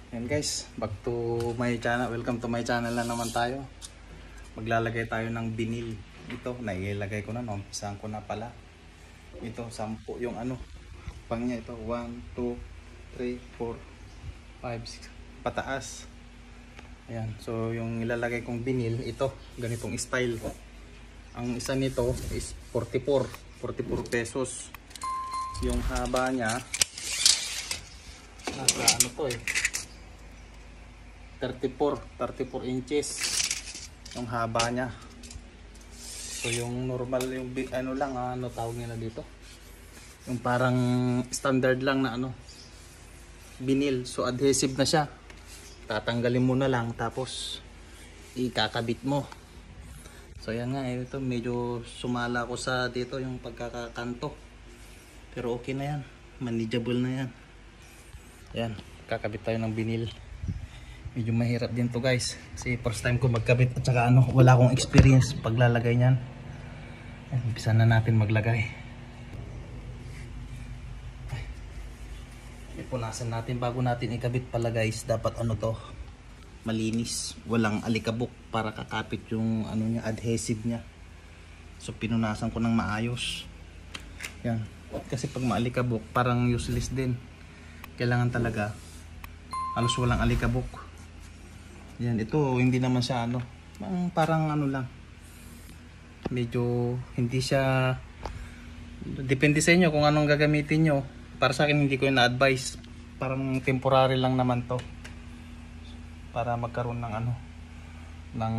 Yan guys, back to my channel. Welcome to my channel na naman tayo. Maglalagay tayo ng binil. Ito, nailagay ko na, umpisahan ko na pala. Ito, 10 yung ano, pang niya ito. 1, 2, 3, 4, 5, 6, pataas. Ayan, so yung ilalagay kong binil, ito, ganitong style. Ang isa nito is 44 pesos. Yung haba niya, nasa ano to eh, 34 inches yung haba niya. So yung normal yung ano lang, ano tawag nila dito, yung parang standard lang na ano, binil. So adhesive na siya, tatanggalin mo na lang tapos ikakabit mo. So yan nga, ito medyo sumala ko sa dito yung pagkakakanto, pero okay na yan, manageable na yan. Yan, kakabit tayo ng binil. Medyo mahirap din to guys, kasi first time ko magkabit at saka ano, wala akong experience paglalagay niyan. Umpisa na natin maglagay. Ipunasan natin bago natin ikabit pala guys. Dapat ano to, malinis, walang alikabok para kakapit yung ano niya, adhesive niya. So pinunasan ko ng maayos. Yan, kasi pag maalikabok parang useless din. Kailangan talaga halos walang alikabok. Yan, ito hindi naman siya ano, parang ano lang, medyo hindi siya, depende sa inyo kung anong gagamitin nyo. Para sa akin hindi ko yung na-advise, parang temporary lang naman to, para magkaroon ng ano, ng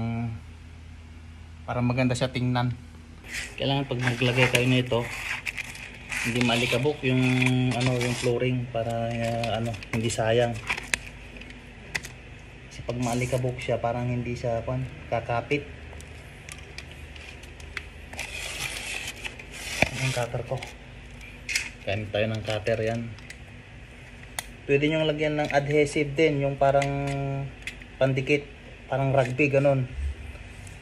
para maganda siya tingnan. Kailangan pag maglagay kayo nito, hindi malikabok yung ano, yung flooring, para ano, hindi sayang. Pag maalikabok siya, parang hindi siya kakapit. Ang cutter ko, kain tayo ng cutter. Yan, pwede nyo lagyan ng adhesive din, yung parang pandikit, parang rugby ganon.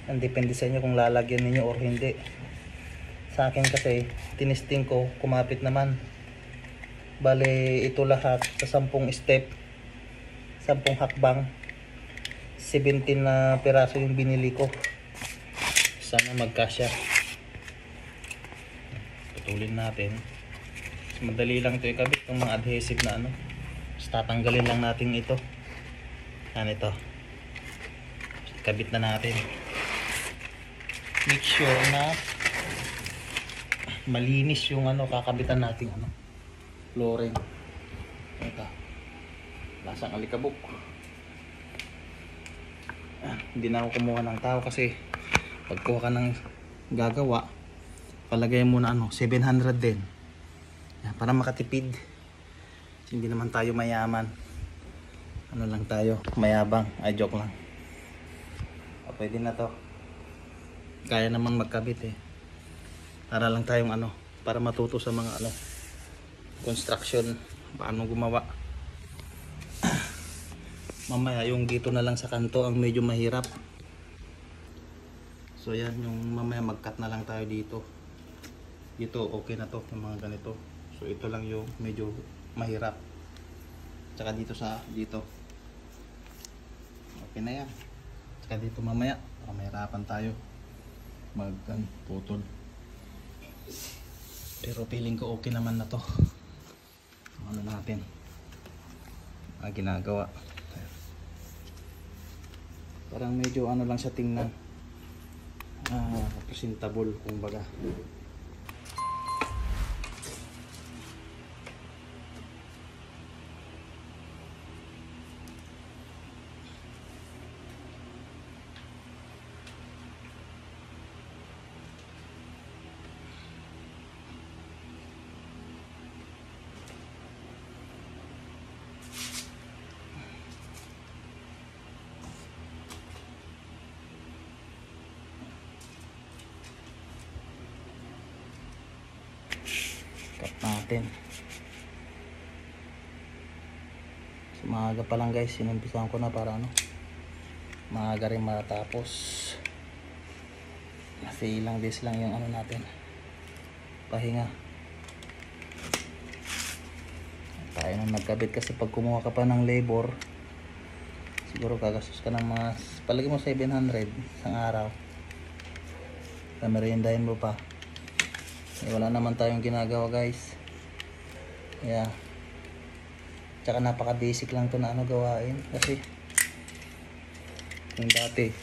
Ang depende sa inyo kung lalagyan niyo or hindi. Sa akin kasi tinisting ko, kumapit naman. Bale ito lahat sa 10 step, 10 hakbang, 17 na piraso yung binili ko. Sana magkasya. Putulin natin. Madali lang ito ikabit, yung mga adhesive na ano. Tapos tatanggalin lang natin ito. Yan, ito. Ikabit na natin. Make sure na malinis yung ano, kakabitan natin ano, flooring. Ito, lasang alikabok. Hindi na ako kumuha ng tao, kasi pagkuha ka ng gagawa, palagay mo na ano, 700 din. Yan, para makatipid. Hindi naman tayo mayaman, ano lang tayo, mayabang. Ay, joke lang. Pwede na to, kaya naman magkabit eh. Para lang tayong ano, para matuto sa mga ano, construction, paano gumawa. Mamaya yung dito na lang sa kanto ang medyo mahirap. So yan, yung mamaya mag-cut na lang tayo dito. Dito okay na to, yung mga ganito. So ito lang yung medyo mahirap. Tsaka dito sa dito, okay na yan. Tsaka dito mamaya mahirapan tayo putol. Pero feeling ko okay naman na to. Ano natin ginagawa, parang medyo ano lang siya tingnan, presentable kumbaga. Cut natin. So, maaga pa lang guys, sinumpisahan ko na para ano, maaga rin matapos. Kasi ilang days lang yung ano natin, pahinga. Tayo nang nagkabit, kasi pag kumuha ka pa ng labor, Siguro kagastos ka ng mga, palagi mo 700 isang araw. Meriendahin mo pa. Wala naman tayong ginagawa guys. Yeah. Tsaka napaka basic lang to na gawain. Kasi kung dati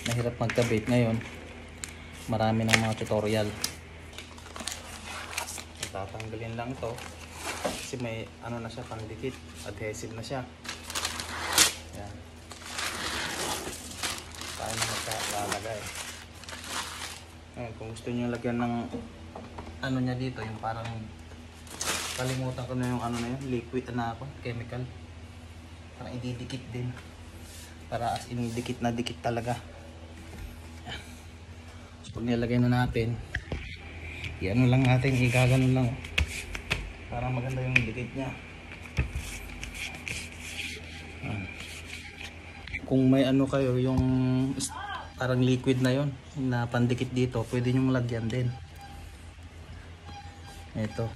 mahirap magkabit, ngayon marami ng mga tutorial. Tatanggalin lang to kasi may na siya, pandikit, adhesive na siya. Yan. Tayo na lalagay. Ngayon, kung gusto niyo lagyan ng niya dito, yung parang kalimutan ko na yung na yun, liquid chemical. Parang ididikit din. Para as inidikit na dikit talaga. So pag nilagay na natin, lang natin, igaganon lang para maganda yung dikit niya. Kung may kayo, yung parang liquid na yon na pandikit dito, pwede nyong lagyan din. Ito,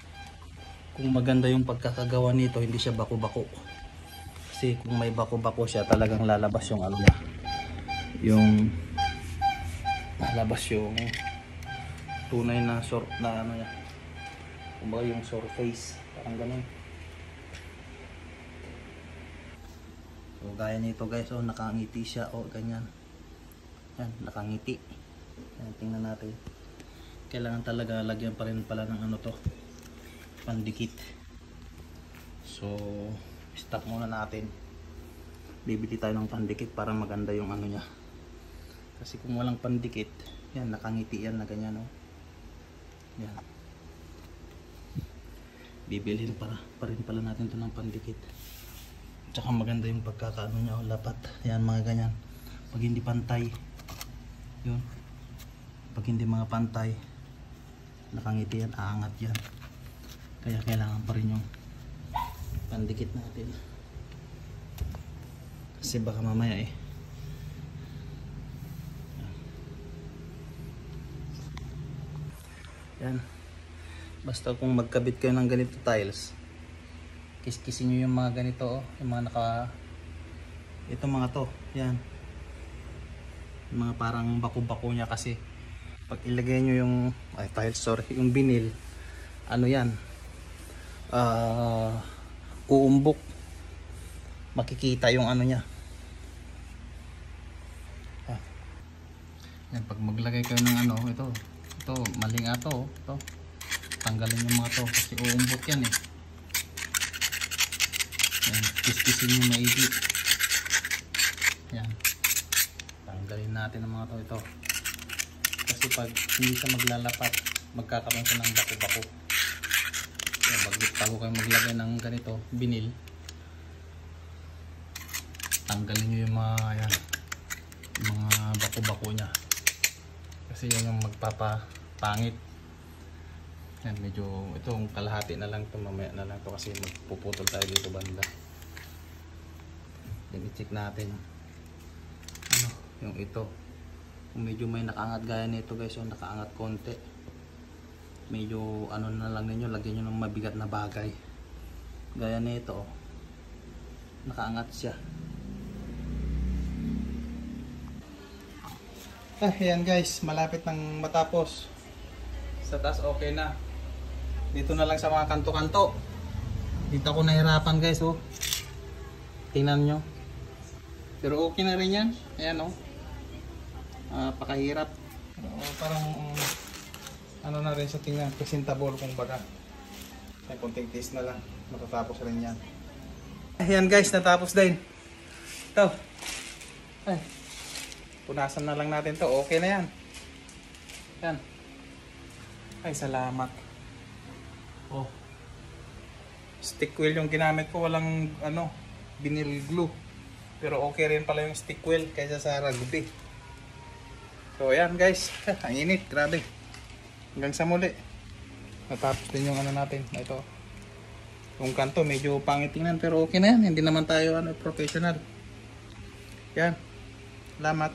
kung maganda yung pagkakagawa nito, hindi siya bako-bako. Kasi kung may bako-bako siya, talagang lalabas yung niya, yung lalabas yung tunay na niya, kumbaga yung surface, parang ganun. So gaya nito guys, nakangiti siya, ganyan. Yan, nakangiti. Yan, tingnan natin. Kailangan talaga lagyan pa rin pala ng to, pandikit. So stop muna natin, bibili tayo ng pandikit para maganda yung niya. Kasi kung walang pandikit, yan, nakangiti yan na ganyan, yan. Bibilhin pa rin pala natin to ng pandikit. Tsaka maganda yung pagkakaano niya, lapat. Yan, mga ganyan. Pag hindi pantay, yun. Pag hindi mga pantay, nakangiti yan, aangat yan. Kaya kailangan pa rin yung pandikit natin. Kasi baka mamaya yan. Basta kung magkabit kayo ng ganito tiles, kiskisin nyo yung mga ganito, yung mga ito mga to, yan, yung mga parang bako-bako nya. Kasi pag ilagay nyo yung tiles, yung vinyl, yan, uumbok, makikita yung nya. Yan, pag maglagay kayo ng ito maling ito, tanggalin yung mga to kasi uumbok yan yan, kiskisin yung maigi. Yan, tanggalin natin ang mga to ito kasi pag hindi siya maglalapat, magkakaroon siya ng bako-bako. Yan, bago kayo maglagay ng ganito vinyl, tanggalin nyo yung mga bako-bako nya kasi yan yung magpapapangit. Yan, medyo itong kalahati na lang ito, mamaya na lang ito kasi magpuputol tayo dito banda. Yan, i-check natin yung ito, kung medyo may nakaangat gaya nito guys, nakaangat konti, medyo na lang ninyo, lagyan nyo ng mabigat na bagay gaya nito, nakaangat siya. Ayan guys, malapit nang matapos. Sa taas okay na. Dito na lang sa mga kanto-kanto. Dito ako nahirapan guys, tingnan nyo. Pero okay na rin yan. Ayan, pakahirap. Parang na rin sa tingnan, presentable kung baga. May konting taste na lang, matatapos rin yan. Ayan guys, natapos din. Ito. Ay, punasan na lang natin to. Okay na yan. Yan. Ay, salamat. Stick wheel yung ginamit ko, walang vinyl glue. Pero okay rin pala yung stick wheel kaysa sa rugby. So ayan guys, ang init, grabe. Hanggang sa muli. Natapos din yung natin. Ito. Yung kanto medyo pangit tingnan pero okay na yan. Hindi naman tayo professional. Yan. Salamat.